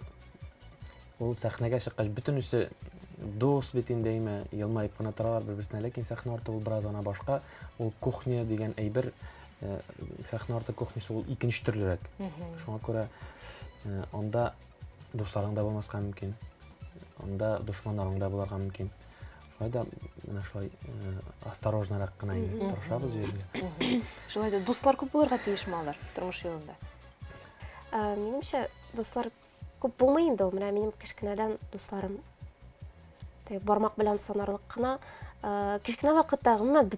ул сәхнәгә чыккач бөтенесе дус бит инде, елмаеп кына торалар бер-берсенә, ләкин сәхнә арты ул бераз гына башка. Ул кухня дигән әйбер, сәхнә арты кухнясы ул икенче төрлерәк. Шуңа күрә анда дусларың да булмаска мөмкин. Анда душманнарың да буларга мөмкин. Шулай да менә шулай осторожнарак кына инде тырышабыз җиргә. Шулай да дуслар күп булырга тиешме алар тормыш юлында? Минемчә, дуслар күп булмый инде ул. Менә минем кечкенәдән дусларым бармак белән санарлык кына. Кечкенә вакытта гомумән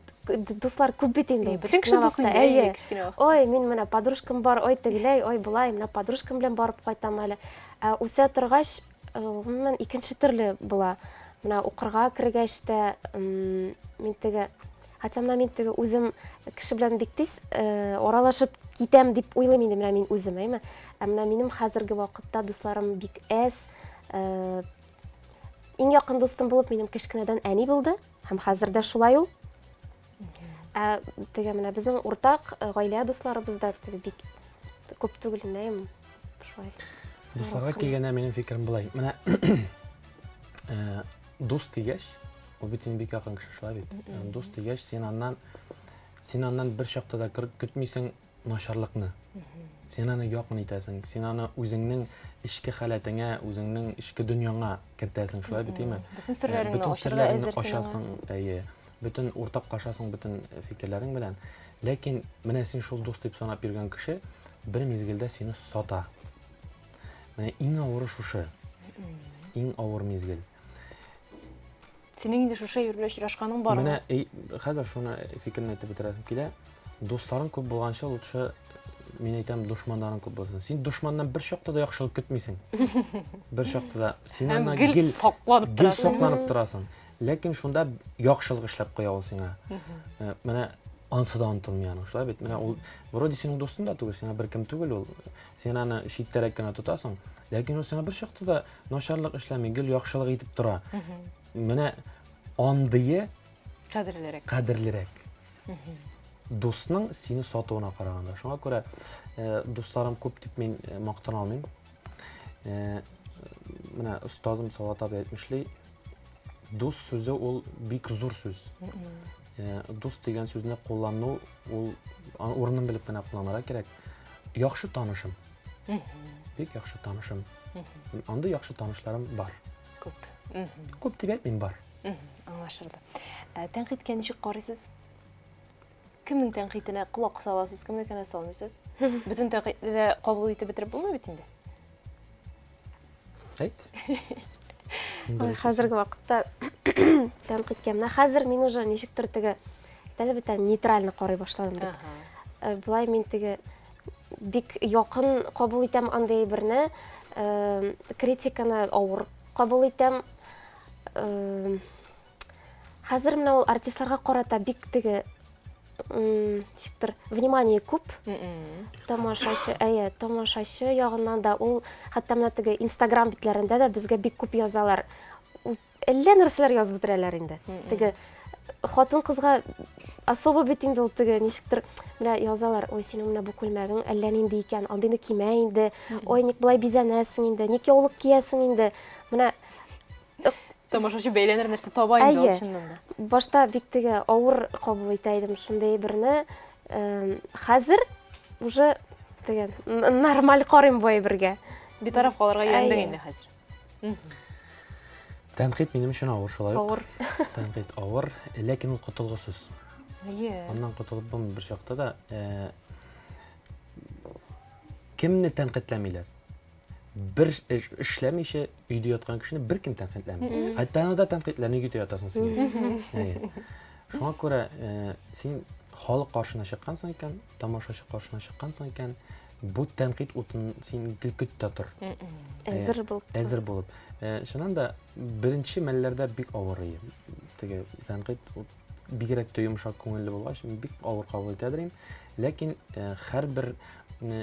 дуслар күп бит инде. Кечкенә вакытта. Ой, мин менә подружкам бар, ой тегеләй, ой булай, менә подружкам белән барып кайтам әле. Үсә торгач, гомумән икенче төрле була. Менә укырга кергәч тә мин теге, хәтта мен теге үзем кеше белән бик тиз аралашып китәм дип уйлыйм инде менә мин үзем, әйме. Менә минем хәзерге вакытта дусларым бик әз. Иң якын дустым булып минем кечкенәдән әни булды, һәм хәзер дә шулай ул. Теге менә безнең уртак гаилә дусларыбызда бик күп түгел инде, шулай. Дусларга килгәндә минем фикерем булай. Менә дус дигәч, ул бит инде бик якын кеше, шулай бит. Дус дигәч, син аннан бер чакта да көтмисең начарлыкны. Син аны якын итәсең, син аны үзеңнең эчке халәтеңә, үзеңнең эчке дөньяңа кертәсең, шулай бит, Бөтен серләреңне ачасың, бөтен уртак кашасың бөтен фикерләрең белән. Ләкин менә син шул дус дип санап йөргән кеше бер мизгелдә сине сата. Менә иң авыры шушы. Иң авыр мизгел. Синең инде шушы юрбеләш рашканың бармы? Менә хәзер шуны фикерне әйтеп бетерәсем килә. Дусларың күп булганча, лучше мин әйтәм, душманнарың күп булсын. Син душманнан бер чакта да яхшылык көтмисең. Бер чакта да син аны гел сакланып торасың. Ләкин шунда яхшылык эшләп куя ул сиңа. Менә ансы да онытылмый аны, шулай бит. Менә ул вроде синең дустың да түгел, сиңа беркем түгел ул. Син аны читтәрәк кенә тотасың. Ләкин ул сиңа бер чакта да начарлык эшләми, гел яхшылык итеп тора. Менә андые кадерлерәк. Дусның сине сатуына караганда. Шуңа күрә дусларым күп дип мин мактана алмыйм. Менә устазым Салават абый әйтмешли, дус сүзе ул бик зур сүз. Дус дигән сүзне куллану ул урынын белеп кенә кулланырга кирәк. Яхшы танышым. Бик яхшы танышым. Анда яхшы танышларым бар. Күп дип әйтмим, бар. Аңлашылды. Тәнкыйтькә ничек карыйсыз? Кемнең тәнкыйтенә колак саласыз, кемнекенә салмыйсыз? Бөтен тәнкыйтне кабул итеп бетереп булмый бит инде. Әйт. Хәзерге вакытта тәнкыйтькә менә хәзер мин уже ничектер теге нейтрально карый башладым дип. Булай мин теге бик якын кабул итәм андай берне, критиканы авыр кабул итәм. Хәзер менә ул артистларга карата бик теге ничектер внимание күп. Тамашачы ягыннан да ул хәтта менә теге Instagram битләрендә дә безгә бик күп язалар. Әллә нәрсәләр язып бетерәләр инде. Теге хатын кызга особо бит инде ул теге ничектер менә язалар. Ой, синең менә бу күлмәгең әллә нинди икән, андыйны кимә инде. Ой, ник болай бизәнәсең инде, ник яулык киясең инде. Менә тамашачы бәйләнер нәрсә таба инде ул чыннан да. Башта бик теге авыр кабул итә идем шундый берне. Хәзер уже теге нормаль карыйм бу әйбергә. Битараф калырга өйрәндең инде хәзер. Тәнкыйть минем өчен авыр, шулай ук. Авыр. Тәнкыйть авыр, ләкин ул котылгысыз. Аннан котылып булмый бер чакта да. Кемне тәнкыйтьләмиләр? Бер эшләмичә өйдә яткан кешене беркем тәнкыйтьләми. Хәтта аны да тәнкыйтьләрне үтә ятасың син. Шуңа күрә син халык каршына чыккансың икән, тамашачы каршына чыккансың икән, бу тәнкыйть утын син көттә тор. Әзер булып. Шуннан да беренче мәлләрдә бик авыр иде. Теге тәнкыйть бигрәк йомшак күңелле булгач, бик авыр кабул итәдем. Ләкин һәрбер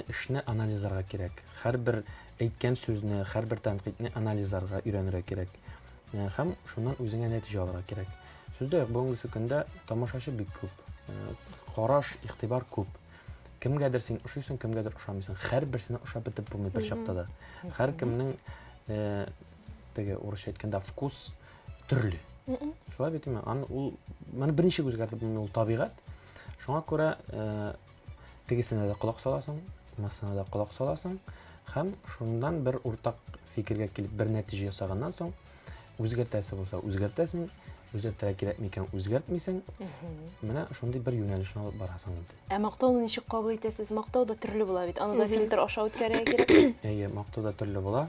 эшне анализларга кирәк. Һәрбер әйткән сүзне, һәрбер тәнкыйтьне анализларга өйрәнергә кирәк. Һәм шуннан үзеңә нәтиҗә алырга кирәк. Сүздә бүгенге көндә тамашачы бик күп. Караш, игътибар күп. Кемгәдер син ошыйсың, кемгәдер ошамыйсың. Һәрберсенә ошап бетеп булмый бер чакта да. Һәркемнең теге урысча әйткәндә вкус төрле. Шулай бит инде. Ул моны берничә үзгәртеп булмый, ул табигать. Шуңа күрә тегесенә дә колак саласың, масына да колак саласың һәм шундан бер уртак фикергә килеп бер нәтиҗә ясаганнан соң үзгәртәсе булса үзгәртәсең, үзгәртәргә кирәк микән үзгәртмисең. Менә шундый бер юнәлешне алып барасың инде. Ә мактауны ничек кабул итәсез? Мактау да төрле була бит. Аны да фильтр аша үткәрергә кирәк. Әйе, мактау да төрле була.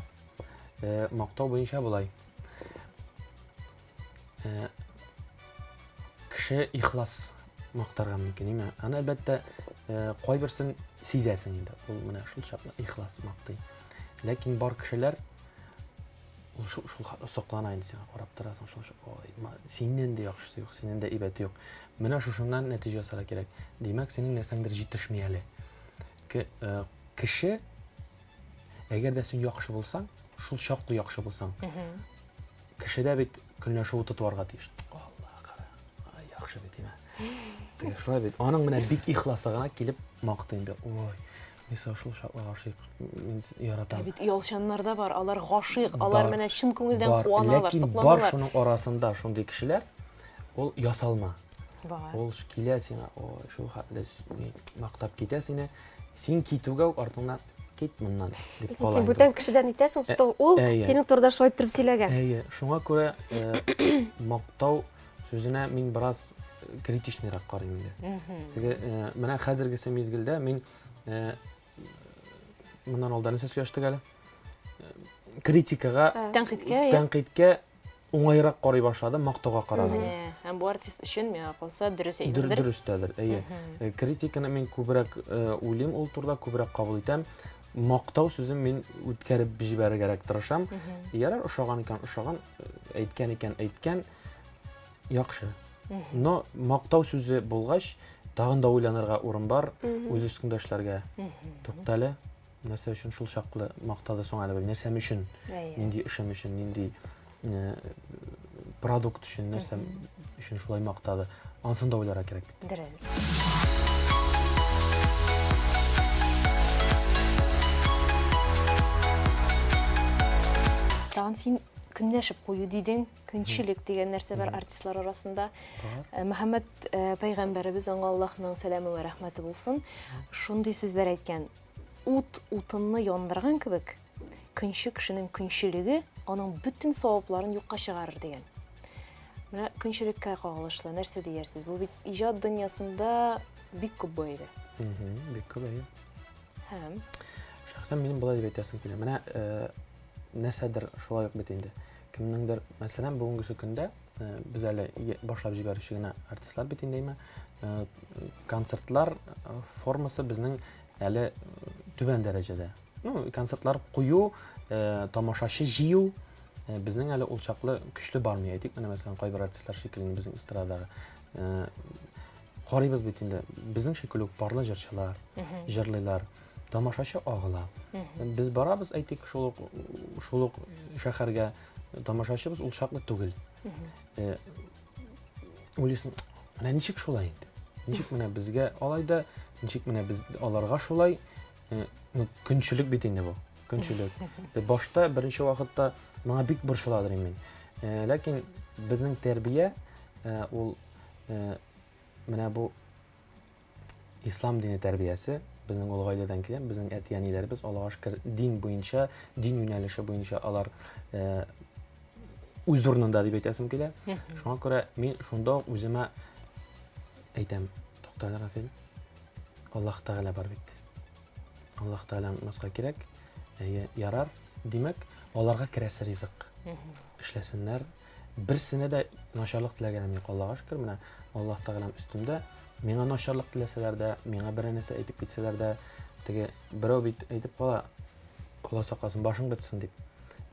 Мактау буенча булай. Кеше ихлас мактарга мөмкин име? Аны әлбәттә кайберсен сизәсең инде. Ул менә шул чаклы ихлас мактый. Ләкин бар кешеләр ул шул соклана инде сиңа карап торасың, шул ой, синнән дә яхшысы юк, синнән дә ибәте юк. Менә шушыннан нәтиҗә ясарга кирәк. Димәк, синең нәрсәңдер җитешми әле. Кеше әгәр дә син яхшы булсаң, шул чаклы яхшы булсаң, кешедә бит көнләшү тотварга тиеш. Алла кара, яхшы бит име. Шулай бит. Аның менә бик ихласы гына килеп мактый инде. Ой, мисал шул чаклы гашыйк, мин яратам. Бит ялчаннар да бар, алар гашыйк, алар менә чын күңелдән Бар, куаналар, ләкин бар сокланалар. шуның арасында шундый кешеләр, ул ясалма. Бар. Ул килә сиңа, ой, шул хәтле мактап китә сине, син китүгә үк артыңнан кит моннан дип кала. Син бүтән кешедән итәсең, что ул әйе. синең турыда шулай торып сөйләгән. Әйе, шуңа күрә мактау сүзенә мин бераз критичныйрак карыйм инде. Теге менә хәзергесе мизгелдә мин моннан алда нәрсә сөйләштек әле? Критикага, тәнкыйтькә уңайрак карый башладым, мактауга карадым. Һәм бу артист өчен миңа калса дөрес әйтелдер. Дөрестәдер, әйе. Критиканы мин күбрәк уйлыйм, ул турда күбрәк кабул итәм. Мактау сүзен мин үткәреп җибәрергәрәк тырышам. Ярар, ошаган икән, ошаган, әйткән икән, әйткән, яхшы. Но мактау сүзе булгач, тагын да уйланырга урын бар, үз үстендәшләргә. Туктале, нәрсә өчен шул чаклы мактады соң әле, нәрсә өчен, нинди эшем өчен, нинди продукт өчен, нәрсә өчен шулай мактады. Ансын да уйларга кирәк. Дөрес. Тагын син көнләшеп кую дидең, көнчелек дигән нәрсә бар артистлар арасында. Мөхәммәд пәйгамбәребез, аңа Аллаһның сәламы ва рәхмәте булсын, шундый сүзләр әйткән. Ут утынны яндырган кебек, көнче кешенең көнчелеге аның бүтән савапларын юкка чыгарыр дигән. Менә көнчелеккә кагылышлы нәрсә диярсез? Бу бит иҗат дөньясында бик күп бу иде. Бик күп әйе. Һәм Шәхсән минем булай дип әйтәсем килә. Менә нәрсәдер шулай ук бит инде. Кемнеңдер, мәсәлән, бүгенге көндә без әле башлап җибәрүче генә артистлар бит инде, концертлар формасы безнең әле түбән дәрәҗәдә. Концертлар кую, тамашачы җыю безнең әле ул чаклы көчле бармый. Әйтик, менә мәсәлән, кайбер артистлар шикелле безнең эстрадага карыйбыз бит инде. Безнең шикелле үк барлы җырчылар, җырлыйлар, тамашачы агыла. Без барабыз, әйтик, шул ук шәһәргә, тамашачыбыз ул чаклы түгел. Уйлыйсың, менә ничек шулай инде? Ничек менә безгә алайда, ничек менә без аларга шулай? Көнчелек бит инде бу. Көнчелек. Башта беренче вакытта моңа бик борчыладыр мин. Ләкин безнең тәрбия ул менә бу ислам дине тәрбиясе, безнең ул гаиләдән килгән, безнең әти-әниләребез Аллаһка шөкер дин буенча, дин юнәлеше буенча алар үз урынында дип әйтәсем килә. Шуңа күрә мин шунда үземә әйтәм, тукталыр Рафил. Аллаһ Тәгалә бар бит. Аллаһ Тәгаләне наска кирәк. Ярар, димәк, аларга керәсе ризык. Эшләсеннәр. Берсенә дә начарлык теләгәнем юк, Аллаһка шөкер. Менә Аллаһ Тәгаләм үстемдә. Миңа начарлык теләсәләр дә, миңа бер нәрсә әйтеп китсәләр дә, теге берәү бит әйтеп кала, Аллаһ сакласын, башың бетсен дип.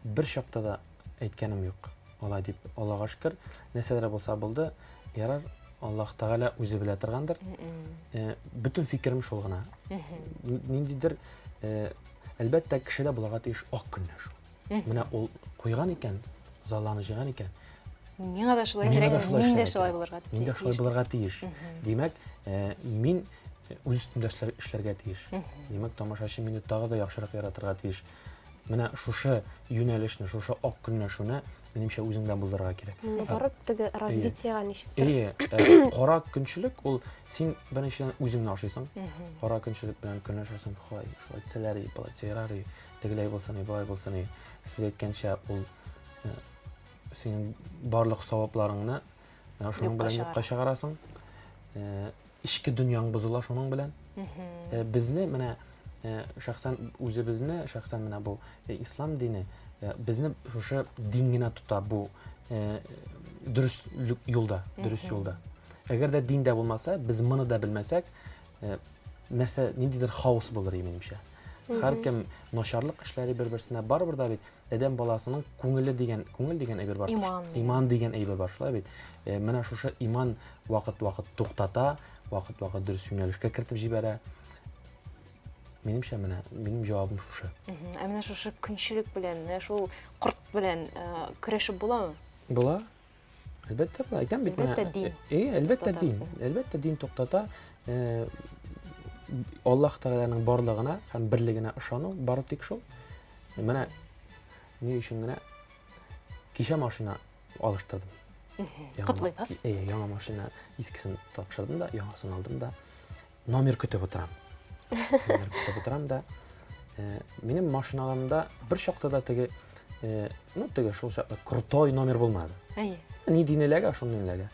Бер чакта да әйткәнем юк. Алай дип, Аллаһка шөкер. Нәрсәләр булса булды, ярар, Аллаһ Тәгалә үзе белә торгандыр. Бүтән фикерем шул гына. Ниндидер әлбәттә кешедә булырга тиеш ак көнләшү. Менә ул куйган икән, залланы җыйган икән, Миңа да шулай Миңа кирәк, да шулай мин дә эшләргә шулай кирәк. булырга Мин дә шулай тиеш. булырга тиеш. Димәк, мин үз өстемдә эшләргә тиеш. Димәк, тамашачы мине тагы да яхшырак яратырга тиеш. Менә шушы юнәлешне, шушы ак көнләшүне минемчә үзеңдә булдырырга кирәк. Барып теге развитиега ничек Кара көнчелек ул син беренчедән үзеңне ашыйсың. Кара көнчелек белән көнләшәсең, шулай теләри, булай тирәри, тегеләй булсын, булай булсын. Сез әйткәнчә ул синең барлык савапларыңны шуның белән юкка чыгарасың. Ичке дөньяң бозыла шуның белән. Безне менә шәхсән үзебезне, шәхсән менә бу ислам дине безне шушы дин генә тота бу дөрес юлда. Әгәр дә диндә булмаса, без моны да белмәсәк, нәрсә ниндидер хаос булыр минемчә. Һәркем начарлык эшләре бер-берсенә барыбыр да бит адәм баласының күңел дигән әйбер бар. Иман дигән әйбер бар шулай бит. Менә шушы иман вакыт-вакыт туктата, вакыт-вакыт дөрес юнәлешкә кертеп җибәрә. Минемчә менә минем җавабым шушы. Менә шушы көнчелек белән, шул корт белән көрәшеп буламы? Була. Әлбәттә була. Әйтәм бит менә. Әлбәттә дин туктата. Аллаһ Тәгаләнең барлыгына һәм берлегенә ышану бары тик шул. Менә ни өчен генә кичә машина алыштырдым. Котлыйбыз. Яңа машина искесен тапшырдым да, яңасын алдым да. Номер көтеп утырам да. Минем машиналарымда бер чакта теге шул чакта крутой номер булмады. Ни динеләгә, шуның динеләгә.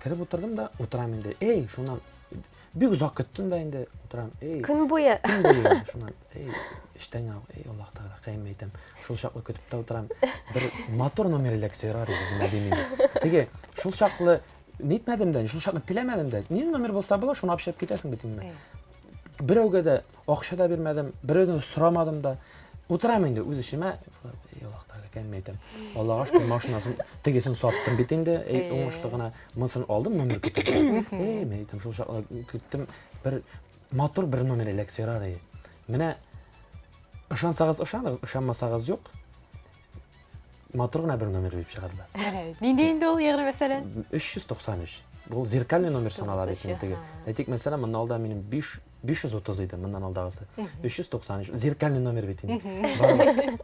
Киреп утырдым да, утырам инде. Шуннан бик узак көттем да инде, утырам. Көн буе Шуннан иштән Аллаһ Тәгалә кайм әйтәм. Шул чаклы көтеп тә утырам. Бер мотор номер эләксә безне димин. Теге шул чаклы нитмәдем дә, шул чаклы теләмәдем дә. Ни номер булса була, шуны алып чыгып китәсең бит инде. Берәүгә дә акча да бирмәдем, берәүдән сорамадым да. Утырам инде үз эшемә. Аллаһ Тәгалә кайм әйтәм. Аллаһга шөкер машинасын тегесен саттым бит инде. Уңышлы гына монысын алдым, номер көтеп. Әйтәм шул чаклы көттем. Бер мотор бер номер эләксә. Менә ышансагыз ышаныгыз, ышанмасагыз юк. Мотор гына бер номер дип чыгардылар. Нинди инде ул ягъни мәсәлән? 393. Бу зеркальный номер санала бит инде. Әйтик, мәсәлән, монда алда минем 530 иде, мондан алдагысы. 393. Зеркальный номер бит инде.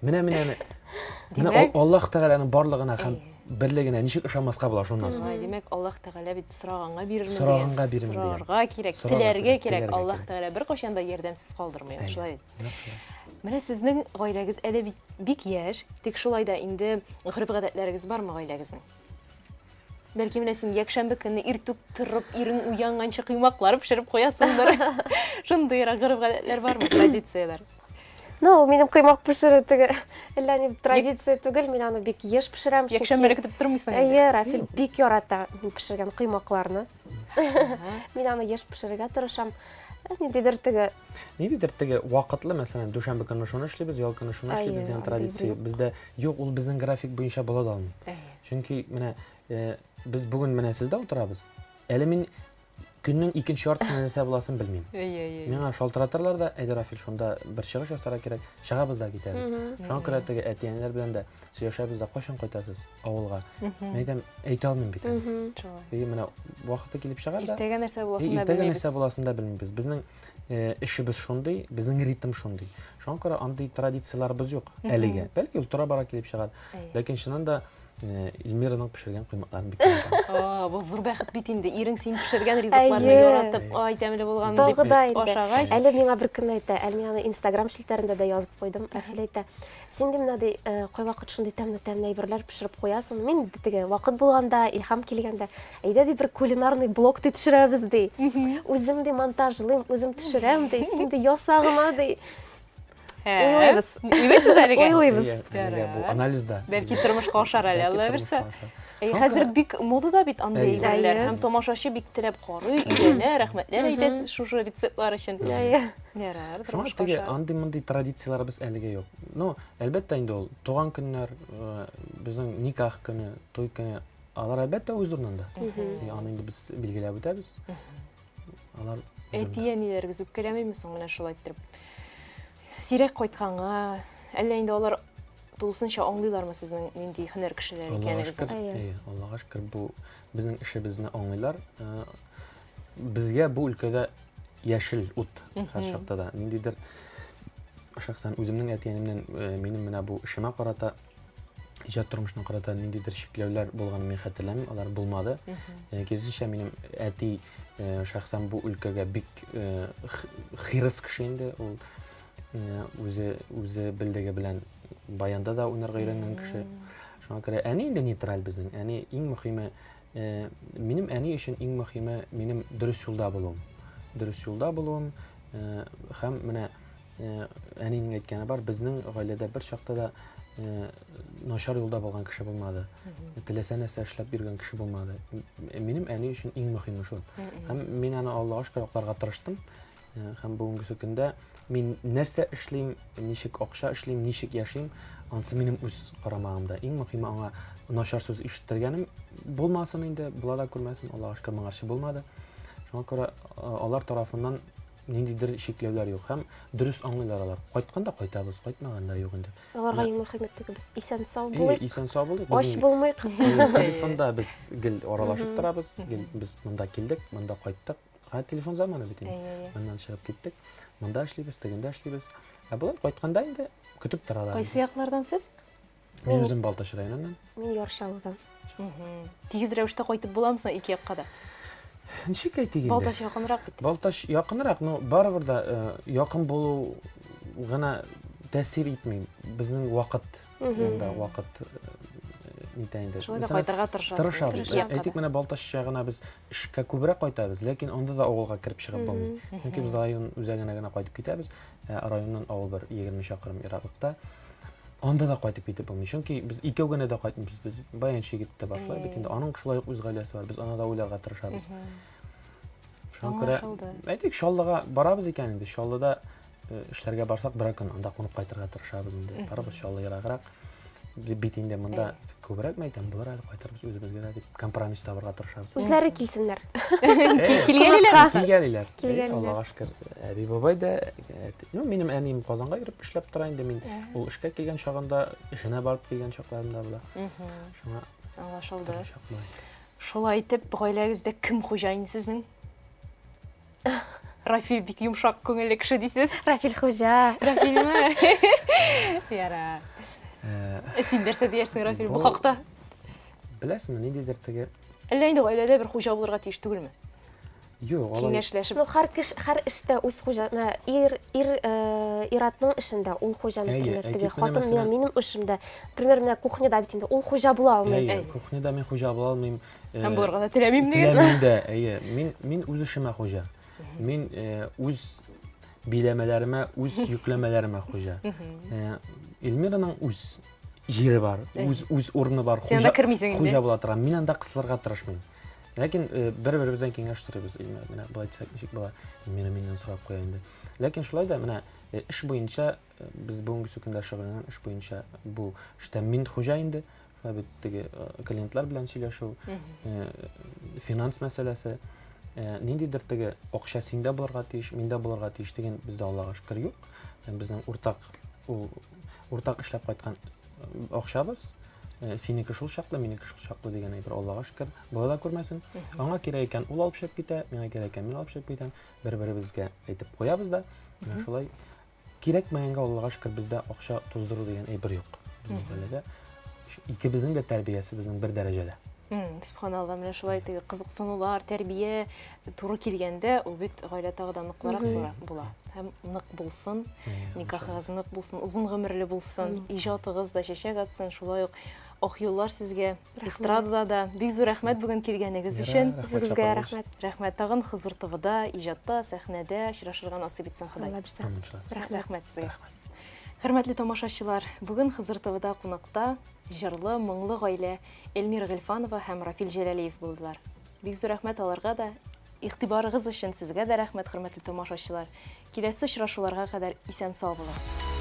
Менә Аллаһ Тәгаләнең барлыгына һәм берлегенә ничек ышанмаска була шуннан соң. Димәк, Аллаһ Тәгалә бит сораганга бирерме дигән. Сораганга бирерме дигән. Сорарга кирәк, теләргә кирәк. Аллаһ Тәгалә бер кашан да ярдәмсез калдырмый, шулай. Менә сезнең гаиләгез әле бик яшь, тик шулай да инде гырыф-гадәтләрегез бармы гаиләгезнең? Бәлки менә син якшәмбе көнне иртүк торып, ирең уянганчы кыймаклар пешереп куясыңдыр. Шундый гырыф-гадәтләр бармы, традицияләр? Минем кыймак пешерү теге әллә ни традиция түгел, мин аны бик еш пешерәм. Якшәмбе көтеп тормыйсың инде. Рафил бик ярата пешергән кыймакларны. Мин аны еш пешерергә тырышам. Ниндидер теге вакытлы, мәсәлән, дүшәмбе көнне шуны эшлибез, ял көнне шуны эшлибез дигән традиция бездә юк, ул безнең график буенча була да алмый. Чөнки менә без бүген менә сездә утырабыз. Әле мин көннең икенче яртысында нәрсә буласын белмим. Миңа шалтыратырлар да, Рафил, шунда бер чыгыш ясарга кирәк, чыгабыз да китәбез. Шуңа күрә теге әтиәннәр белән дә сөйләшәбез дә, кайчан кайтасыз авылга. Мәйдәм әйтә алмыйм бит. Менә вакыты килеп чыгар да. Иртәгә нәрсә буласын да Иртәгә нәрсә буласын да белмибез. Безнең эшебез шундый, безнең ритм шундый. Шуңа күрә андый традицияларыбыз юк әлегә. Бәлки ул тора-бара килеп чыгар. Ләкин шуннан да Илмираның пешергән кыймакларын бик ярата. Бу зур бәхет бит инде. Ирең син пешергән ризыкларны яратып, тәмле булган дип ашагач. Әле миңа бер көн әйтә, әле мин аны Instagram шилтәрендә дә язып куйдым. Рафил әйтә, син менә кайвакыт шундый тәмле әйберләр пешереп куясың. Мин теге вакыт булганда, илһам килгәндә, әйдә ди бер кулинарный блог төшерәбез ди. Үзем ди монтажлыйм, үзем төшерәм ди, син ди ясагыма ди. Уйлыйбыз. Уйлыйсыз әлегә? Уйлыйбыз. Бу анализда. Бәлки тормышка ашар әле, Алла берсе. Хәзер бик модада бит андый әйберләр. Һәм тамашачы бик теләп карый, өйрәнә, рәхмәтләр әйтәсез шушы рецептлар өчен. Ярар, тормышка ашар. Андый традицияларыбыз әлегә юк. Әлбәттә инде ул туган көннәр, безнең никах көне, туй көне, алар әлбәттә үз урынында. Аны инде без билгеләп үтәбез. Алар әтиәниләрегез үпкәләмәйме соң менә шулай итеп? Сирәк кайтканга, әллә инде алар тулысынча аңлыйлармы сезнең нинди һөнәр кешеләре Аллаға икәнегезне? шөкер, Аллаға шөкер, бу безнең эшебезне аңлыйлар. Безгә бу өлкәдә яшел ут һәр чакта да. Ниндидер шәхсән үземнең әтиәнемнән минем менә бу эшемә карата, иҗат тормышына карата ниндидер шикләүләр булганын мин хәтерләмим, алар булмады. Киресенчә, минем әти шәхсән бу өлкәгә бик хирыс кеше инде. Ул үзе белдеге белән баянда да уйнарга өйрәнгән кеше. Шуңа күрә әни инде нейтраль безнең. Әни иң мөһиме, минем әни өчен иң мөһиме минем дөрес юлда булуым. Дөрес юлда булуым һәм менә әнинең әйткәне бар, безнең гаиләдә бер чакта да начар юлда булган кеше булмады. Теләсә нәрсә эшләп биргән кеше булмады. Минем әни өчен иң мөһиме шул. Һәм мин аны Аллаһка шөкер акларга тырыштым. Һәм бүгенге көндә мин нәрсә эшлим, ничек акча эшлим, ничек яшим, ансы минем үз карамагымда. Иң мөһиме аңа начар сүз ишеттергәнем булмасын инде, була да күрмәсен, Аллаһка шөкер моңарчы булмады. Шуңа күрә алар тарафыннан ниндидер шикләүләр юк һәм дөрес аңлыйлар алар. Кайтканда кайтабыз, кайтмаганда юк инде. Аларга иң мөһиме без исән сау булыйк, Исән сау булыйк. ач булмыйк. Телефонда без гел аралашып торабыз, без монда килдек, монда кайттык. Телефон заманы бит инде. Моннан чыгып киттек. Монда эшлибез, тегендә эшлибез. Булар кайтканда инде көтеп торалар. Кайсы яклардан сез? Мин үзем Балташ районыннан. Мин Яршалыдан. Тигез рәвештә кайтып буламсың ике якка да? Ничек әйтик инде? Балташ якынрак бит. Балташ якынрак, но барыбер да якын булу гына тәэсир итми. Безнең вакыт, монда вакыт нитә инде. Шулай да кайтырга тырышасыз. Тырышабыз. Әйтик, менә Балташ ягына без эшкә күбрәк кайтабыз, ләкин анда да авылга кирип чыгып булмый. Чөнки без район үзәгенә генә кайтып китәбез. Районнан авыл бер 20 чакрым ераклыкта. Анда да кайтып китеп булмый. Чөнки без икәү генә дә кайтмыйбыз. Без баянчы егеттә башлай бит инде. Аның шулай ук үз гаиләсе бар. Без аны да уйларга тырышабыз. Шуңа күрә әйтик, Шаллыга барабыз икән инде. Шаллыда эшләргә барсак, бер көн анда кунып кайтырга тырышабыз инде. Барабыз Шаллы ераграк. Бит инде монда күбрәк мәйтәм булыр әле, кайтырбыз үзебезгә дип компромисс табарга тырышабыз. Үзләре килсеннәр. Килгәннәр. Аллаһка шөкер. Әби бабай да, минем әнием Казанга кирип эшләп тора инде. Мин ул эшкә килгән чагында эшенә барып килгән чакларымда була. Шуңа аңлашылды. Шулай итеп, гаиләгездә кем хуҗайын сезнең? Рафил бик йомшак күңелле кеше дисез. Рафил хуҗа. Рафилме? Яра. Син нәрсә диярсең, Рафил, бу хакта? Беләсеңме, ниндидер теге? Әллә инде гаиләдә бер хуҗа булырга тиеш түгелме? Юк, алай. Киңәшләшеп. Ну, һәр эштә үз хуҗаны, иратның эшендә ул хуҗаны теләр. Хатын минем эшемдә, пример, менә кухняда бит инде ул хуҗа була алмый. Кухняда мин хуҗа була алмыйм. Һәм булырга да теләмим диген. Теләмим дә, мин үз эшемә хуҗа. Мин үз биләмәләремә, үз йөкләмәләремә хуҗа. Эльмираның үз җире бар, үз урыны бар. Хуҗа була тора. Мин анда кысылырга тырышмыйм. Ләкин бер-беребездән киңәш сорыйбыз. Менә булай дисәк, ничек була? Миннән сорап куя инде. Ләкин шулай да менә эш буенча без бүгенге көндә шөгыльләнгән эш буенча бу эштә мин хуҗа инде. Шулай бит теге клиентлар белән сөйләшү, финанс мәсьәләсе, ниндидер теге акча синдә булырга тиеш, миндә булырга тиеш дигән бездә Аллаһка шөкер юк. Безнең уртак эшләп кайткан акчабыз. Синеке шул чаклы, минеке шул чаклы дигән әйбер, Аллаһка шөкер. Була да күрмәсен. Аңа кирәк икән ул алып чыгып китә, миңа кирәк икән мин алып чыгып китәм. Бер-беребезгә әйтеп куябыз да. Менә шулай кирәкмәгәнгә Аллаһка шөкер бездә акча туздыру дигән әйбер юк. Безнең гаиләдә икебезнең дә тәрбиясе безнең бер дәрәҗәдә. Субханалла, менә шулай теге кызыксынулар, тәрбия туры килгәндә, ул бит гаилә тагыда ныклырак була. Һәм нык булсын, никахыгыз нык булсын, узын гомерле булсын, иҗатыгыз да чәчәк атсын, шулай ук ак юллар сезгә, эстрадада да. Бик зур рәхмәт бүген килгәнегез өчен. Сезгә рәхмәт. Рәхмәт тагын Хызыр ТВда, иҗатта, сәхнәдә очрашырга насыйп итсен Ходай. Рәхмәт сезгә. Хөрмәтле тамашачылар, бүген Хызыр ТВда кунакта җырлы, моңлы гаилә Эльмира Гыйльфанова һәм Рафил Җәләлиев булдылар. Бик зур рәхмәт аларга да, игътибарыгыз өчен сезгә дә рәхмәт, хөрмәтле тамашачылар. Киләсе очрашуларга кадәр исән сау булыгыз.